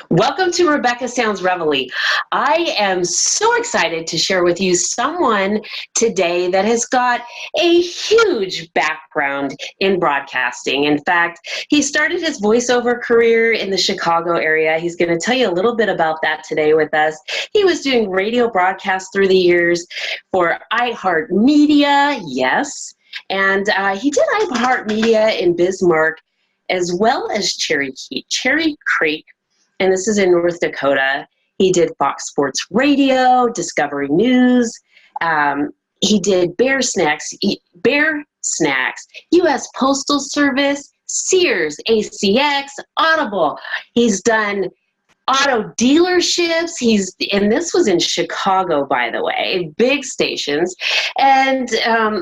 Welcome to Rebecca Sounds Reveille. I am so excited to share with you someone today that has got a huge background in broadcasting. In fact, he started his voiceover career in the Chicago area. He's going to tell you a little bit about that today with us. He was doing radio broadcasts through the years for iHeart Media, yes, and he did iHeart Media in Bismarck as well as Cherry Creek. And this is in North Dakota. He did Fox Sports Radio, Discovery News. He did Bear Snacks, U.S. Postal Service, Sears, ACX, Audible. He's done auto dealerships. And this was in Chicago, by the way, big stations. And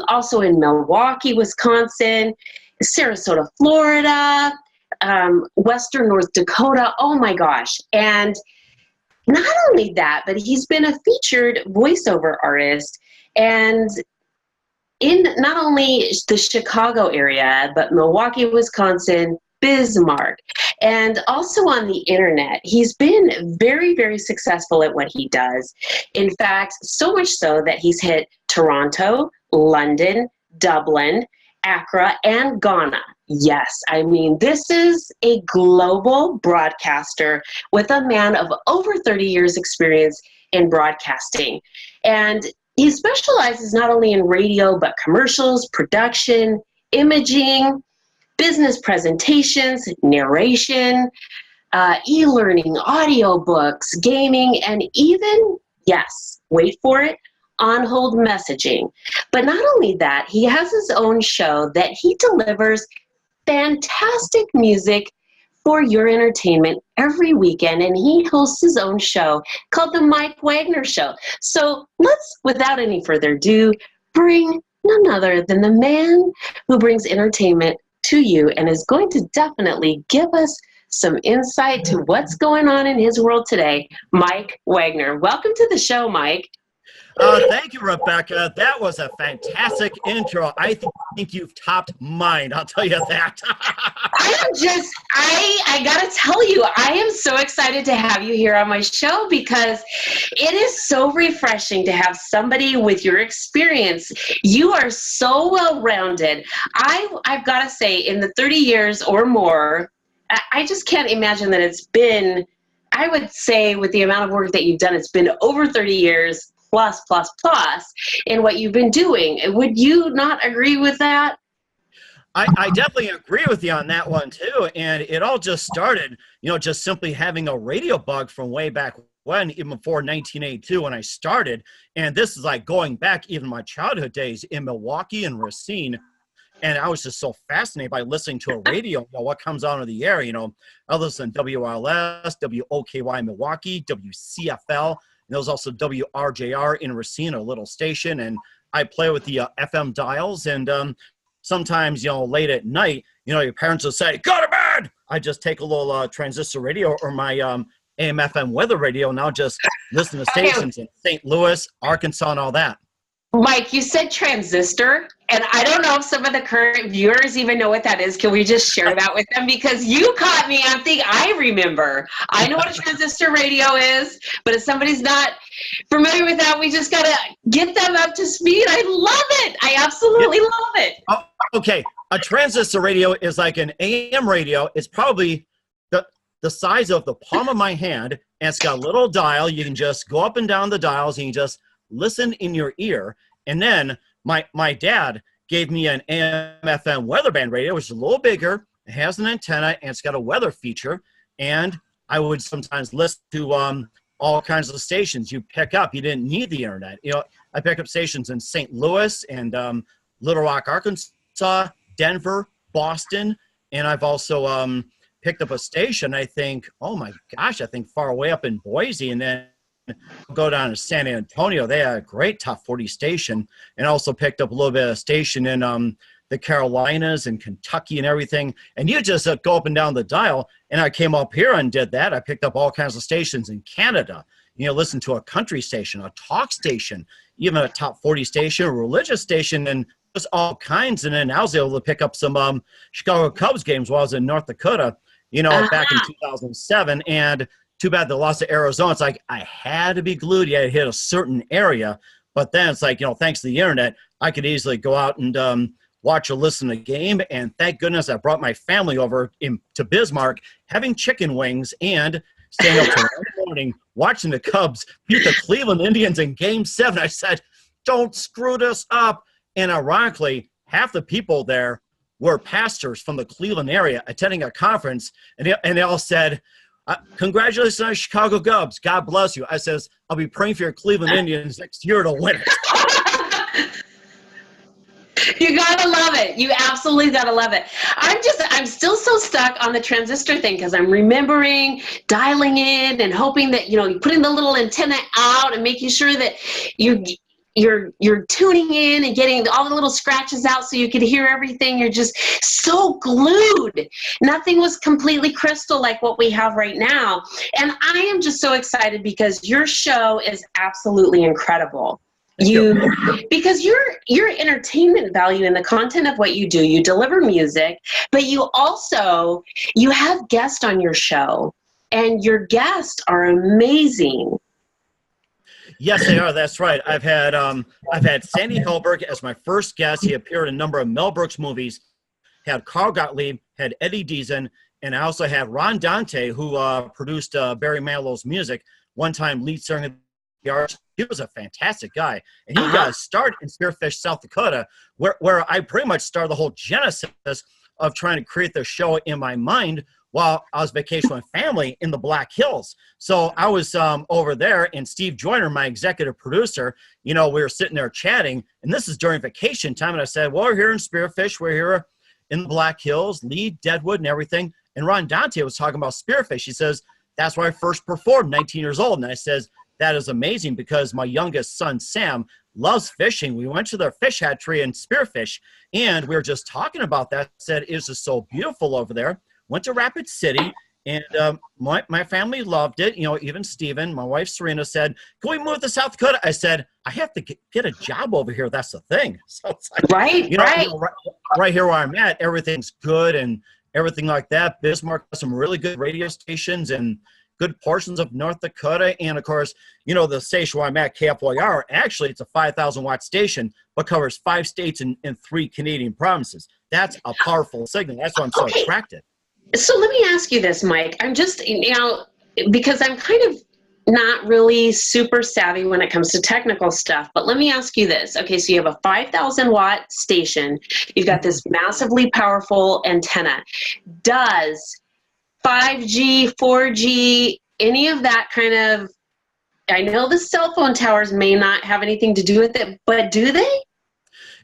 also in Milwaukee, Wisconsin, Sarasota, Florida, Western North Dakota. Oh my gosh. And not only that, but he's been a featured voiceover artist and in not only the Chicago area, but Milwaukee, Wisconsin, Bismarck, and also on the internet. He's been very, very successful at what he does. In fact, so much so that he's hit Toronto, London, Dublin, Accra, and Ghana. Yes, I mean, this is a global broadcaster with a man of over 30 years experience in broadcasting. And he specializes not only in radio, but commercials, production, imaging, business presentations, narration, e-learning, audiobooks, gaming, and even, yes, wait for it, on-hold messaging. But not only that, he has his own show that he delivers fantastic music for your entertainment every weekend, and he hosts his own show called the Mike Wagner Show. So let's, without any further ado, bring none other than the man who brings entertainment to you and is going to definitely give us some insight to what's going on in his world today, Mike Wagner. Welcome to the show, Mike. Thank you, Rebecca. That was a fantastic intro. I think you've topped mine. I'll tell you that. I gotta tell you, I am so excited to have you here on my show because it is so refreshing to have somebody with your experience. You are so well-rounded. I've got to say, in the 30 years or more, I just can't imagine that it's been, I would say with the amount of work that you've done, it's been over 30 years plus in what you've been doing. Would you not agree with that? I definitely agree with you on that one too. And it all just started, just simply having a radio bug from way back when, even before 1982 when I started. And this is like going back even my childhood days in Milwaukee and Racine. And I was just so fascinated by listening to a radio, what comes out of the air. I listened to WRLS, WOKY Milwaukee, WCFL. And there was also WRJR in Racine, a little station. And I play with the FM dials. And sometimes, late at night, your parents will say, go to bed. I just take a little transistor radio or my AM FM weather radio, and I'll just listen to stations in St. Louis, Arkansas, and all that. Mike, you said transistor, and I don't know if some of the current viewers even know what that is. Can we just share that with them? Because you caught me on thing I remember. I know what a transistor radio is, but if somebody's not familiar with that, we just got to get them up to speed. I love it. I absolutely love it. Oh, okay. A transistor radio is like an AM radio. It's probably the size of the palm of my hand, and it's got a little dial. You can just go up and down the dials, and you just listen in your ear. And then my dad gave me an AM/FM weather band radio, which is a little bigger. It has an antenna, and it's got a weather feature. And I would sometimes listen to all kinds of stations you pick up. You didn't need the internet. I pick up stations in St. Louis and Little Rock, Arkansas, Denver, Boston, and I've also picked up a station, I think far away up in Boise, and then go down to San Antonio. They had a great top 40 station, and also picked up a little bit of station in the Carolinas and Kentucky and everything. And you just go up and down the dial, and I came up here and did that. I picked up all kinds of stations in Canada. Listen to a country station, a talk station, even a top 40 station, a religious station in just all kinds. And then I was able to pick up some Chicago Cubs games while I was in North Dakota, back in 2007. And too bad they lost to Arizona. It's like I had to be glued. You had to hit a certain area. But then it's like, thanks to the internet, I could easily go out and watch or listen to a game. And thank goodness I brought my family over to Bismarck, having chicken wings and staying up till 1 morning watching the Cubs beat the Cleveland Indians in Game 7. I said, don't screw this up. And ironically, half the people there were pastors from the Cleveland area attending a conference, and they all said, congratulations on Chicago Cubs. God bless you. I says, I'll be praying for your Cleveland Indians next year to win it. You gotta love it. You absolutely gotta love it. I'm still so stuck on the transistor thing because I'm remembering dialing in and hoping that, you're putting the little antenna out and making sure that you're tuning in and getting all the little scratches out so you could hear everything. You're just so glued. Nothing was completely crystal like what we have right now. And I am just so excited because your show is absolutely incredible. Because your entertainment value in the content of what you do, you deliver music, but you have guests on your show, and your guests are amazing. Yes, they are. That's right. I've had Sandy Hellberg as my first guest. He appeared in a number of Mel Brooks movies. Had Carl Gottlieb, had Eddie Deason, and I also had Ron Dante, who produced Barry Manilow's music. One time lead singer of the Arts. He was a fantastic guy, and he got a start in Spearfish, South Dakota, where I pretty much started the whole genesis of trying to create the show in my mind while I was vacationing with family in the Black Hills. So I was over there, and Steve Joyner, my executive producer, we were sitting there chatting, and this is during vacation time, and I said, well, we're here in Spearfish, we're here in the Black Hills, Lee, Deadwood, and everything. And Ron Dante was talking about Spearfish. He says, that's where I first performed, 19 years old. And I says, that is amazing because my youngest son, Sam, loves fishing. We went to their fish hatchery in Spearfish, and we were just talking about that. Said, it's just so beautiful over there. Went to Rapid City, and my family loved it. Even Steven, my wife Serena, said, can we move to South Dakota? I said, I have to get a job over here. That's the thing. So it's like, right here where I'm at, everything's good and everything like that. Bismarck has some really good radio stations and good portions of North Dakota. And of course, the station where I'm at, KFYR, actually it's a 5,000 watt station, but covers 5 states and 3 Canadian provinces. That's a powerful signal. That's why I'm so attracted. So let me ask you this, Mike. I'm just, because I'm kind of not really super savvy when it comes to technical stuff, but let me ask you this. Okay, so you have a 5,000 watt station. You've got this massively powerful antenna. Does 5G, 4G, any of that kind of, I know the cell phone towers may not have anything to do with it, but do they?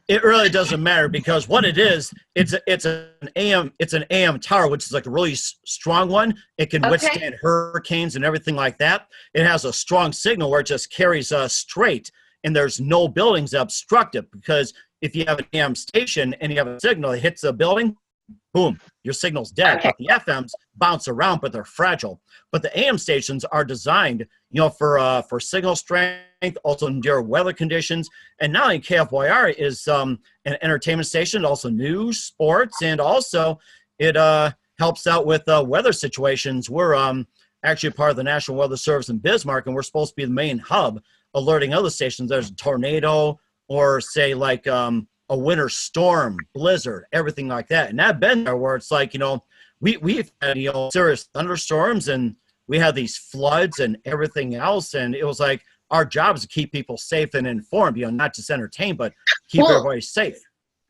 It really doesn't matter because what it is, it's an AM tower, which is like a really strong one. It can withstand hurricanes and everything like that. It has a strong signal where it just carries straight, and there's no buildings that obstruct it, because if you have an AM station and you have a signal that hits a building, boom, your signal's dead. But the FMs bounce around, but they're fragile. But the AM stations are designed, for signal strength, also endure weather conditions. And not only KFYR is an entertainment station, also news, sports, and also it helps out with weather situations. We're actually part of the National Weather Service in Bismarck, and we're supposed to be the main hub alerting other stations there's a tornado or say like a winter storm, blizzard, everything like that. And I've been there where it's like, we've had, serious thunderstorms, and we had these floods and everything else. And it was like, our job is to keep people safe and informed, not just entertain, but keep everybody safe.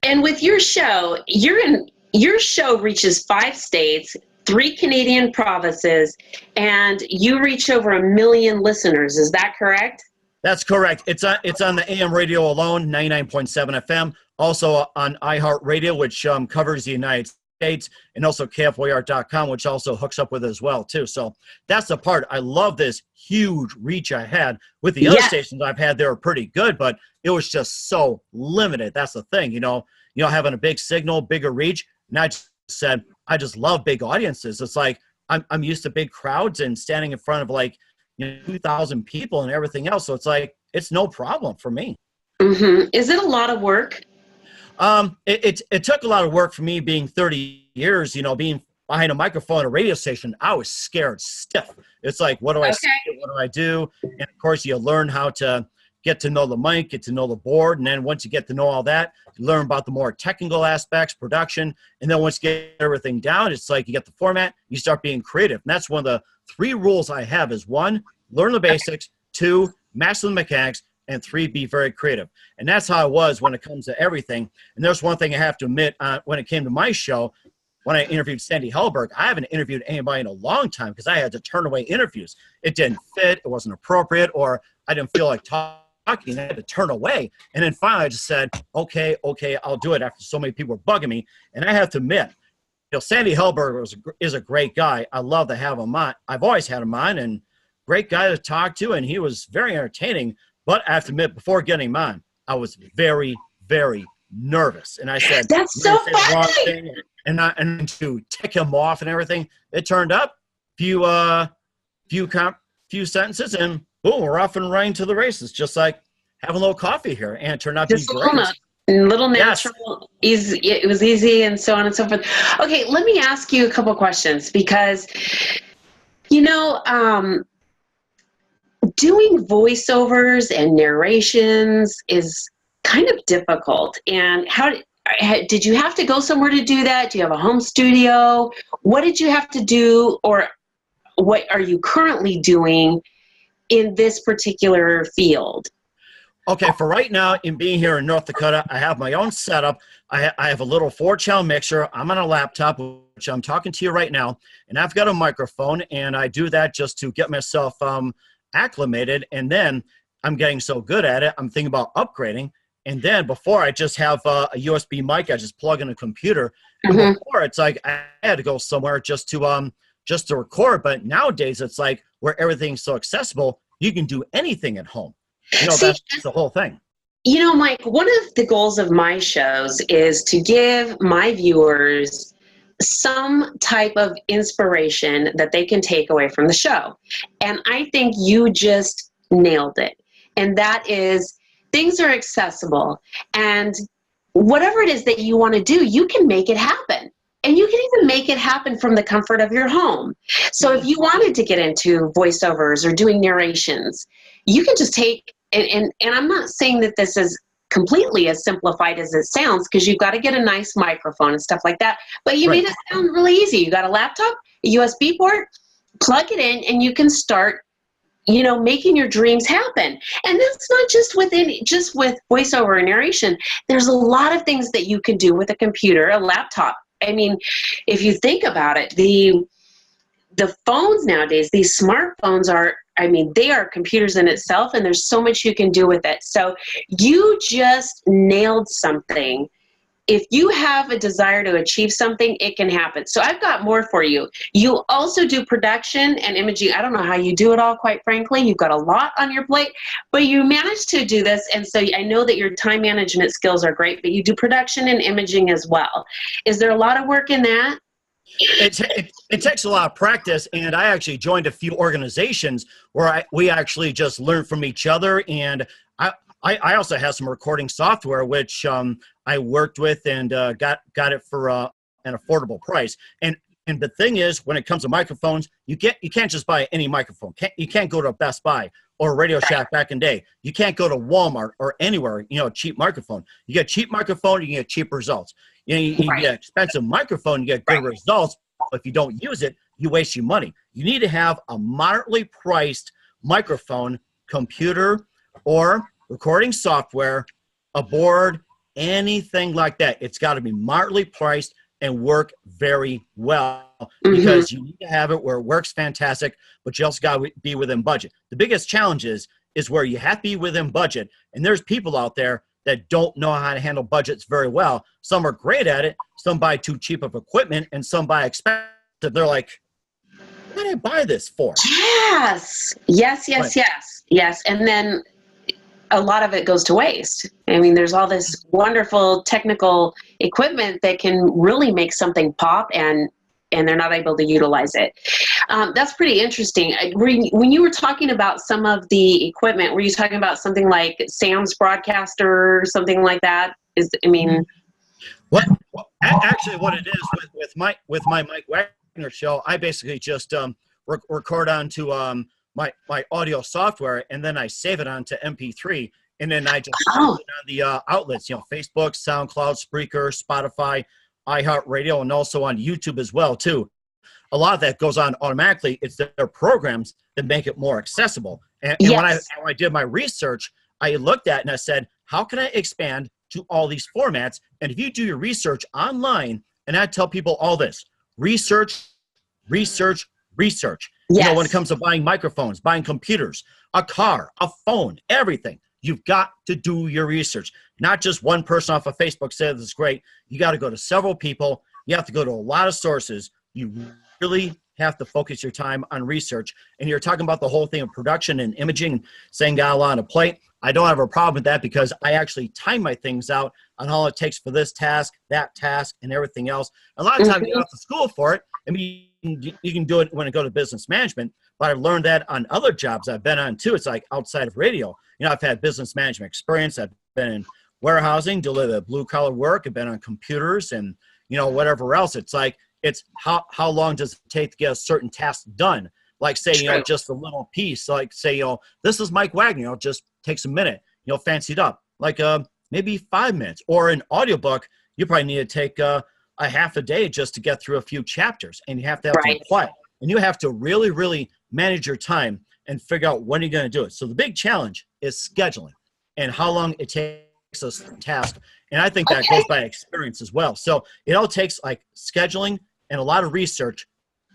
And with your show, your show reaches 5 states, 3 Canadian provinces, and you reach over 1 million listeners. Is that correct? That's correct. It's on the AM radio alone, 99.7 FM. Also on iHeart Radio, which covers the United States, and also KFYR.com, which also hooks up with it as well, too. So that's the part. I love this huge reach I had. With the other stations I've had, they were pretty good, but it was just so limited. That's the thing, having a big signal, bigger reach. And I just said, I just love big audiences. It's like I'm used to big crowds and standing in front of 2,000 people and everything else. So it's like, it's no problem for me. Mm-hmm. Is it a lot of work? It took a lot of work for me being 30 years, being behind a microphone at a radio station. I was scared stiff. It's like, what do I say? What do I do? And of course, you learn how to get to know the mic, get to know the board. And then once you get to know all that, you learn about the more technical aspects, production. And then once you get everything down, it's like you get the format, you start being creative. And that's one of the 3 rules I have is 1, learn the basics, 2, master the mechanics, and 3, be very creative. And that's how I was when it comes to everything. And there's one thing I have to admit, when it came to my show, when I interviewed Sandy Hellberg, I haven't interviewed anybody in a long time because I had to turn away interviews. It didn't fit, it wasn't appropriate, or I didn't feel like talking. I had to turn away. And then finally I just said, okay, I'll do it after so many people were bugging me. And I have to admit, Sandy Hellberg is a great guy. I love to have him on. I've always had him on, and great guy to talk to, and he was very entertaining. But I have to admit, before getting him on, I was very, very nervous. And I said, that's so funny. And to tick him off and everything, it turned up few sentences, and boom, we're off and running to the races, just like having a little coffee here. And it turned out to be great. Little natural, yes. Easy. It was easy, and so on and so forth. Okay, let me ask you a couple questions because, doing voiceovers and narrations is kind of difficult. And how did you have to go somewhere to do that? Do you have a home studio? What did you have to do, or what are you currently doing in this particular field? Okay, for right now, in being here in North Dakota, I have my own setup. I have a little 4-channel mixer. I'm on a laptop, which I'm talking to you right now, and I've got a microphone, and I do that just to get myself acclimated, and then I'm getting so good at it, I'm thinking about upgrading. And then before, I just have a USB mic. I just plug in a computer. And before, it's like I had to go somewhere just to record. But nowadays, it's like where everything's so accessible, you can do anything at home. That's the whole thing. Mike, one of the goals of my shows is to give my viewers some type of inspiration that they can take away from the show. And I think you just nailed it. And that is, things are accessible. And whatever it is that you want to do, you can make it happen. And you can even make it happen from the comfort of your home. So if you wanted to get into voiceovers or doing narrations, you can just take, and I'm not saying that this is completely as simplified as it sounds, because you've got to get a nice microphone and stuff like that, but you made it sound really easy. You got a laptop, a USB port, plug it in, and you can start, making your dreams happen. And that's not just with voiceover and narration. There's a lot of things that you can do with a computer, a laptop. I mean, if you think about it, the phones nowadays, these smartphones they are computers in itself, and there's so much you can do with it. So you just nailed something. If you have a desire to achieve something, it can happen. So I've got more for you. You also do production and imaging. I don't know how you do it all, quite frankly. You've got a lot on your plate, but you managed to do this. And so I know that your time management skills are great, but you do production and imaging as well. Is there a lot of work in that? It takes a lot of practice, and I actually joined a few organizations where we actually just learn from each other. And I also have some recording software which I worked with and got it for an affordable price. And the thing is, when it comes to microphones, you can't just buy any microphone. You can't go to a Best Buy or a Radio Shack back in the day. You can't go to Walmart or anywhere, a cheap microphone. You get a cheap microphone, you can get cheap results. You get an expensive microphone, you get good results. But if you don't use it, you waste your money. You need to have a moderately priced microphone, computer, or recording software, a board, anything like that. It's got to be moderately priced and work very well, because you need to have it where it works fantastic, but you also got to be within budget. The biggest challenge is where you have to be within budget, and there's people out there that don't know how to handle budgets very well. Some are great at it, some buy too cheap of equipment, and some buy expensive. They're like, what did I buy this for? Yes. And then a lot of it goes to waste. I mean, there's all this wonderful technical equipment that can really make something pop, and they're not able to utilize it. That's pretty interesting. When you were talking about some of the equipment, were you talking about something like Sam's Broadcaster or something like that? Actually, what it is with my Mike Wagner show, I basically just record onto my audio software, and then I save it onto MP3, and then I just post it on the outlets, Facebook, SoundCloud, Spreaker, Spotify, iHeart Radio, and also on YouTube as well too. A lot of that goes on automatically. It's their programs that make it more accessible. And when I did my research, I looked at it and I said, how can I expand to all these formats? And if you do your research online, and I tell people all this, research. Yes. When it comes to buying microphones, buying computers, a car, a phone, everything, you've got to do your research. Not just one person off of Facebook said this is great. You got to go to several people. You have to go to a lot of sources. You really have to focus your time on research. And you're talking about the whole thing of production and imaging, saying got a lot on a plate. I don't have a problem with that because I actually time my things out on all it takes for this task, that task, and everything else. A lot of times you go to school for it. I mean, you can do it when I go to business management, but I've learned that on other jobs I've been on too. It's like outside of radio. I've had business management experience. I've been in warehousing, delivered blue collar work. I've been on computers and, whatever else. It's like, it's how long does it take to get a certain task done? Like say, just a little piece, like say, this is Mike Wagner, just takes a minute, fancy it up, like maybe 5 minutes. Or an audiobook, you probably need to take a half a day just to get through a few chapters, and you have to be quiet. And you have to really, really manage your time and figure out when you're going to do it. So the big challenge is scheduling and how long it takes us to task. And I think that goes by experience as well. So it all takes like scheduling and a lot of research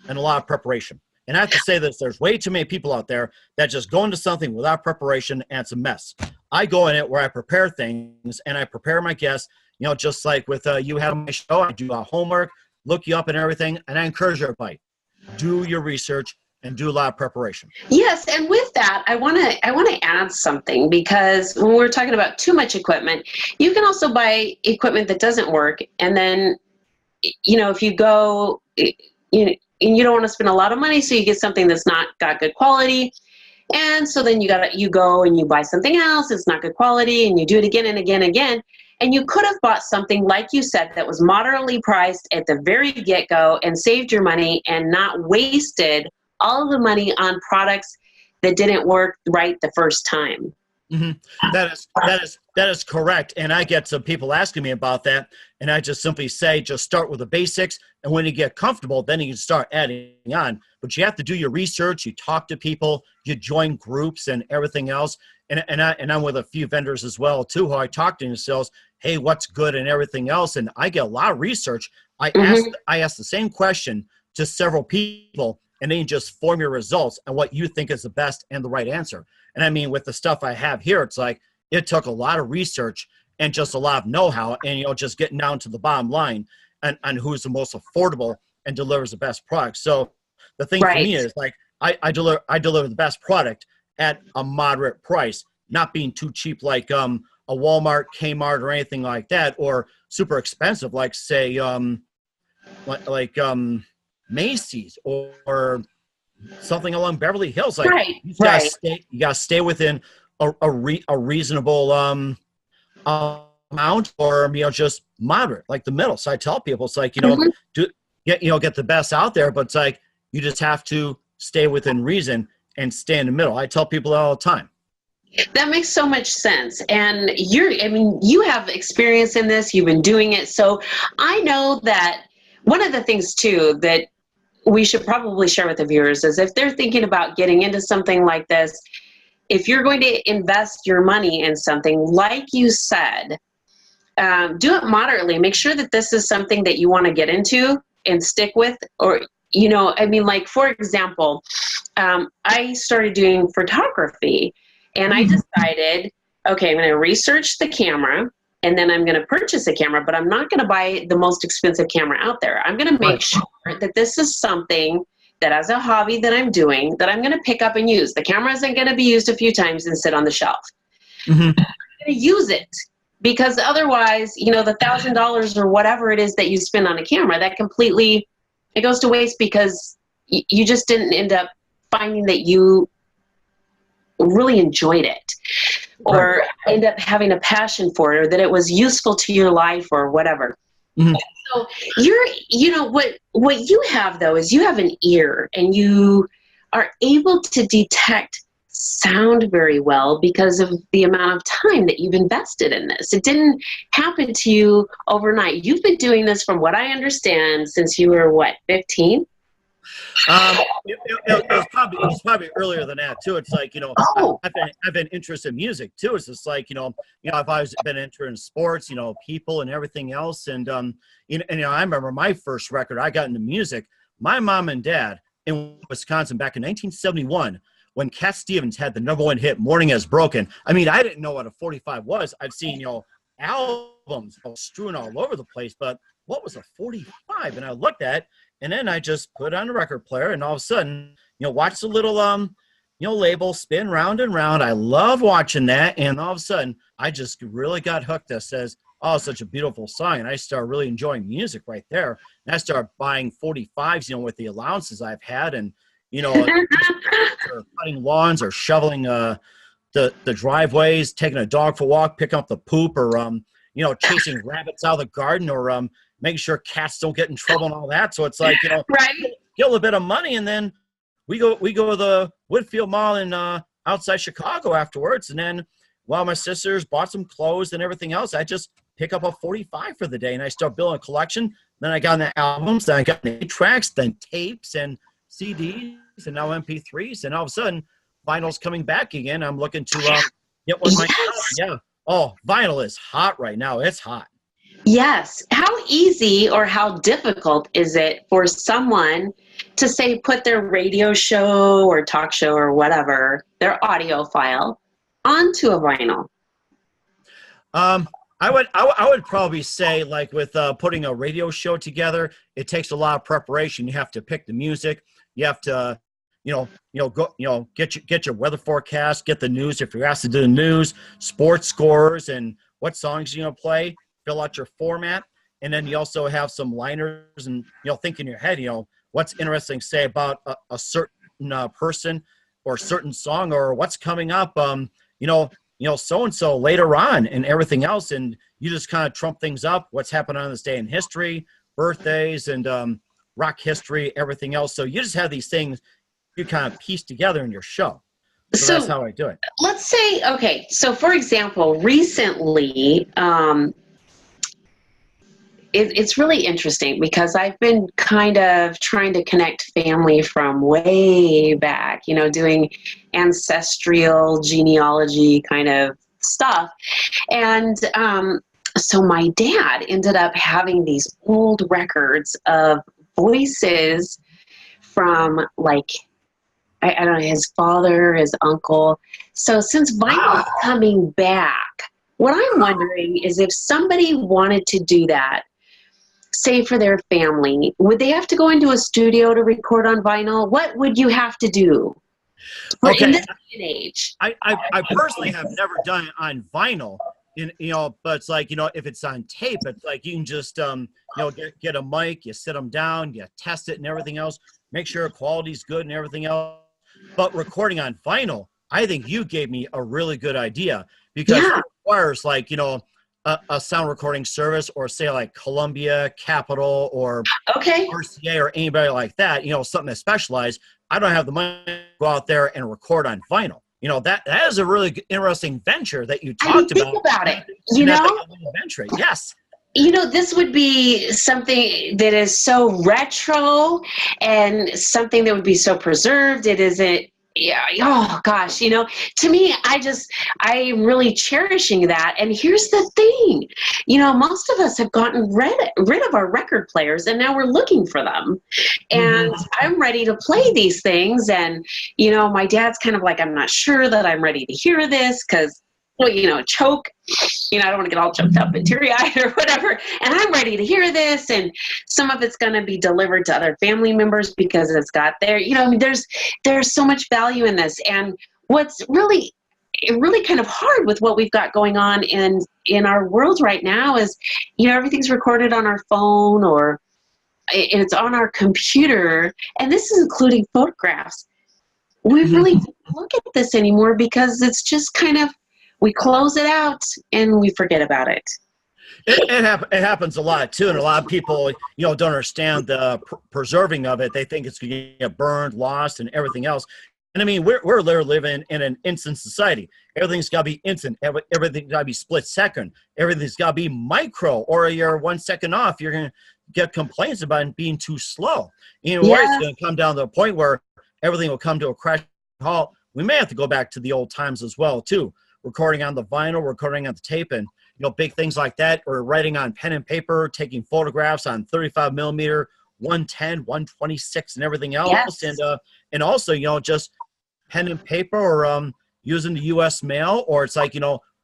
and a lot of preparation. And I have to say this, there's way too many people out there that just go into something without preparation, and it's a mess. I go in it where I prepare things and I prepare my guests, just like with you have my show, I do homework, look you up and everything. And I encourage everybody, do your research and do a lot of preparation. Yes, and with that, I want to add something, because when we're talking about too much equipment, you can also buy equipment that doesn't work, and then if you go, and you don't want to spend a lot of money, so you get something that's not got good quality, and so then you go and you buy something else, it's not good quality, and you do it again and again and again, and you could have bought something, like you said, that was moderately priced at the very get-go and saved your money and not wasted all of the money on products that didn't work right the first time. Mm-hmm. That is correct. And I get some people asking me about that. And I just simply say, just start with the basics. And when you get comfortable, then you can start adding on. But you have to do your research. You talk to people, you join groups and everything else. And I'm with a few vendors as well, too, who I talk to in sales. Hey, what's good and everything else. And I get a lot of research. I ask the same question to several people, and then you just form your results and what you think is the best and the right answer. And I mean, with the stuff I have here, it's like it took a lot of research and just a lot of know-how, and just getting down to the bottom line and who's the most affordable and delivers the best product. So the thing for me is like I deliver the best product at a moderate price, not being too cheap like a Walmart, Kmart, or anything like that, or super expensive like say Macy's or something along Beverly Hills. Like you gotta stay within a reasonable amount, or just moderate, like the middle. So I tell people, it's like get the best out there, but it's like you just have to stay within reason and stay in the middle. I tell people that all the time. That makes so much sense. And you have experience in this, you've been doing it. So I know that one of the things too that we should probably share with the viewers is if they're thinking about getting into something like this, if you're going to invest your money in something, like you said, do it moderately. Make sure that this is something that you want to get into and stick with. Or, like, for example, I started doing photography, and I decided, okay, I'm going to research the camera, and then I'm going to purchase a camera, but I'm not going to buy the most expensive camera out there. I'm going to make sure that this is something that, as a hobby that I'm doing, that I'm going to pick up and use. The camera isn't going to be used a few times and sit on the shelf. Mm-hmm. I'm going to use it, because otherwise, the $1,000 or whatever it is that you spend on a camera, that completely, it goes to waste, because you just didn't end up finding that you really enjoyed it, or end up having a passion for it, or that it was useful to your life or whatever. Mhm. So what you have though is you have an ear and you are able to detect sound very well because of the amount of time that you've invested in this. It didn't happen to you overnight. You've been doing this, from what I understand, since you were what, 15? It was probably earlier than that too. It's like, Oh, I've been interested in music too. It's just like, I've always been interested in sports, people and everything else. And I remember my first record I got into music. My mom and dad in Wisconsin back in 1971, when Cat Stevens had the #1 hit "Morning Has Broken." I mean, I didn't know what a 45 was. I've seen albums strewn all over the place, but what was a 45? And I looked at it, and then I just put on a record player, and all of a sudden, watch the little label spin round and round. I love watching that, and all of a sudden, I just really got hooked. That says, "Oh, such a beautiful song," and I started really enjoying music right there. And I started buying 45s, with the allowances I've had, and just or cutting lawns or shoveling the driveways, taking a dog for a walk, picking up the poop, or chasing rabbits out of the garden, or making sure cats don't get in trouble and all that. So it's like, right. get a little bit of money, and then we go to the Woodfield Mall in outside Chicago afterwards. And then while my sisters bought some clothes and everything else, I just pick up a 45 for the day, and I start building a collection. Then I got into albums, then I got into 8-tracks, then tapes and CDs, and now MP3s, and all of a sudden vinyl's coming back again. I'm looking to get one myself. Yeah. Oh, vinyl is hot right now. It's hot. Yes. How easy or how difficult is it for someone to, say, put their radio show or talk show or whatever, their audio file, onto a vinyl? I would probably say, like, with putting a radio show together, it takes a lot of preparation. You have to pick the music. You have to, get your weather forecast, get the news if you're asked to do the news, sports scores, and what songs you're gonna play. Fill out your format, and then you also have some liners, and think in your head, what's interesting to say about a certain person or certain song, or what's coming up, so and so later on, and everything else, and you just kind of trump things up. What's happened on this day in history, birthdays, and rock history, everything else. So you just have these things you kind of piece together in your show. So that's how I do it. Let's say, okay, so for example, recently, it's really interesting because I've been kind of trying to connect family from way back, doing ancestral genealogy kind of stuff. And so my dad ended up having these old records of voices from, like, I don't know, his father, his uncle. So since vinyl is coming back, what I'm wondering is if somebody wanted to do that, say for their family, would they have to go into a studio to record on vinyl? What would you have to do in this day and age? I personally have never done it on vinyl, but it's like, if it's on tape, it's like you can just, get a mic, you sit them down, you test it and everything else, make sure quality's good and everything else. But recording on vinyl, I think you gave me a really good idea, because it requires, like, a sound recording service, or say like Columbia, Capitol, or RCA, or anybody like that, something that's specialized. I don't have the money to go out there and record on vinyl. That is a really interesting venture that you talked about. Think about it, venture. Yes. This would be something that is so retro and something that would be so preserved. It isn't, oh gosh, to me, I'm really cherishing that. And here's the thing, most of us have gotten rid of our record players, and now we're looking for them. And I'm ready to play these things. And, my dad's kind of like, I'm not sure that I'm ready to hear this, because, choke, I don't want to get all choked up and teary-eyed or whatever. And I'm ready to hear this. And some of it's going to be delivered to other family members because it's got their, there's so much value in this. And what's really kind of hard with what we've got going on in our world right now is, everything's recorded on our phone, or it's on our computer. And this is including photographs. We really don't look at this anymore because it's just kind of, we close it out and we forget about it. It happens a lot too, and a lot of people, don't understand the preserving of it. They think it's going to get burned, lost, and everything else. And I mean, we're literally living in an instant society. Everything's got to be instant. Everything's got to be split second. Everything's got to be micro, or you're 1 second off. You're going to get complaints about it being too slow. It's going to come down to a point where everything will come to a crash halt. We may have to go back to the old times as well too. Recording on the vinyl, recording on the tape, and big things like that, or writing on pen and paper, taking photographs on 35 millimeter, 110, 126, and everything else. Yes. And also, just pen and paper, or using the U.S. mail, or it's like,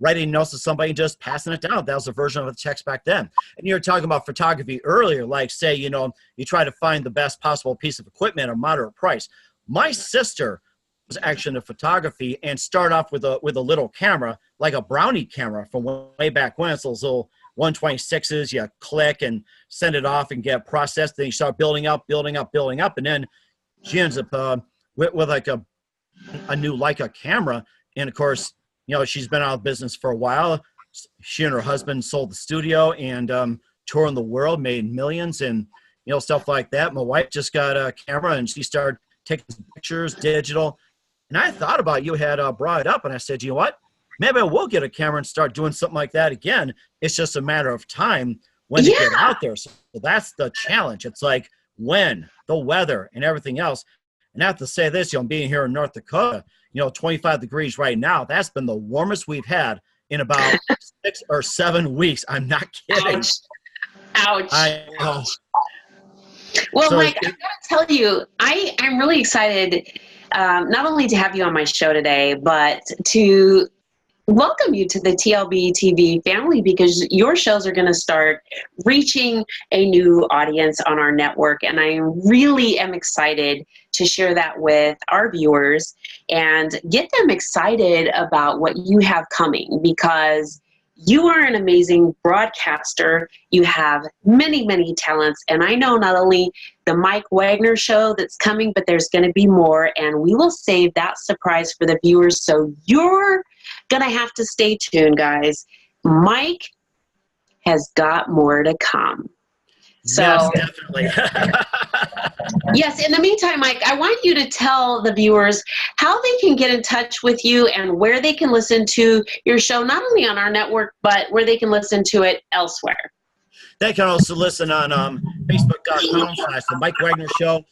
writing notes to somebody and just passing it down. That was a version of the checks back then. And you were talking about photography earlier, like say, you try to find the best possible piece of equipment at a moderate price. My sister was actually into photography and start off with a little camera, like a brownie camera from way back when. It's those little 126s, you click and send it off and get processed. Then you start building up. And then she ends up with like a new Leica camera. And of course, she's been out of business for a while. She and her husband sold the studio and touring the world, made millions and, stuff like that. My wife just got a camera and she started taking pictures, digital. And I thought about you had brought it up, and I said, you know what? Maybe I will get a camera and start doing something like that again. It's just a matter of time when to get out there. So that's the challenge. It's like when, the weather, and everything else. And I have to say this, being here in North Dakota, 25 degrees right now, that's been the warmest we've had in about 6 or 7 weeks. I'm not kidding. Ouch. I know. Well, so, Mike, I gotta tell you, I'm really excited not only to have you on my show today, but to welcome you to the TLBTV family, because your shows are going to start reaching a new audience on our network. And I really am excited to share that with our viewers and get them excited about what you have coming, because you are an amazing broadcaster. You have many, many talents. And I know not only the Mike Wagner show that's coming, but there's going to be more. And we will save that surprise for the viewers. So you're going to have to stay tuned, guys. Mike has got more to come. So, yes, definitely. Yes, in the meantime, Mike, I want you to tell the viewers how they can get in touch with you and where they can listen to your show, not only on our network, but where they can listen to it elsewhere. They can also listen on Facebook.com/The Mike Wagner Show.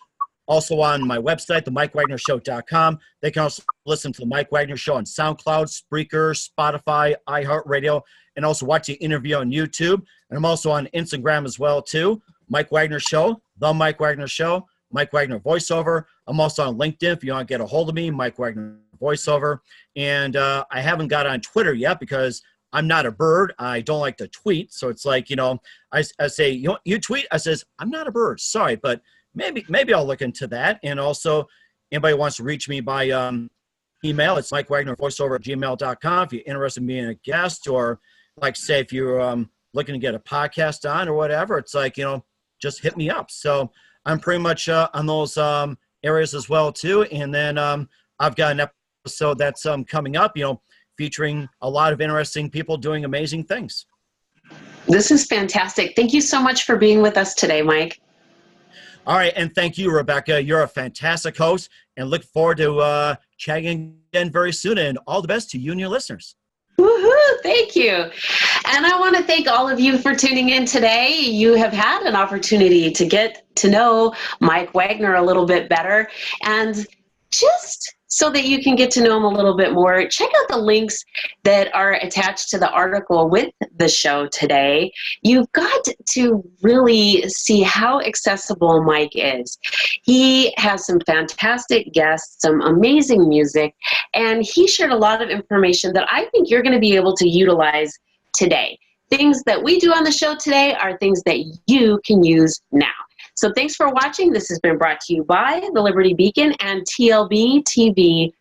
Also on my website, themikewagnershow.com. They can also listen to The Mike Wagner Show on SoundCloud, Spreaker, Spotify, iHeart Radio, and also watch the interview on YouTube. And I'm also on Instagram as well, too. Mike Wagner Show, The Mike Wagner Show, Mike Wagner Voiceover. I'm also on LinkedIn if you want to get a hold of me, Mike Wagner Voiceover. And I haven't got on Twitter yet because I'm not a bird. I don't like to tweet. So it's like, I say, you tweet? I says, I'm not a bird. Sorry, but maybe I'll look into that. And also, anybody wants to reach me by email, it's MikeWagnerVoiceover@gmail.com. If you're interested in being a guest, or like say if you're looking to get a podcast on or whatever, it's like, just hit me up. So I'm pretty much on those areas as well too. And then I've got an episode that's coming up, featuring a lot of interesting people doing amazing things. This is fantastic. Thank you so much for being with us today, Mike. All right, and thank you, Rebecca. You're a fantastic host, and look forward to chatting again very soon, and all the best to you and your listeners. Woohoo! Thank you. And I want to thank all of you for tuning in today. You have had an opportunity to get to know Mike Wagner a little bit better, and just so that you can get to know him a little bit more, check out the links that are attached to the article with the show today. You've got to really see how accessible Mike is. He has some fantastic guests, some amazing music, and he shared a lot of information that I think you're going to be able to utilize today. Things that we do on the show today are things that you can use now. So thanks for watching. This has been brought to you by the Liberty Beacon and TLBTV.com.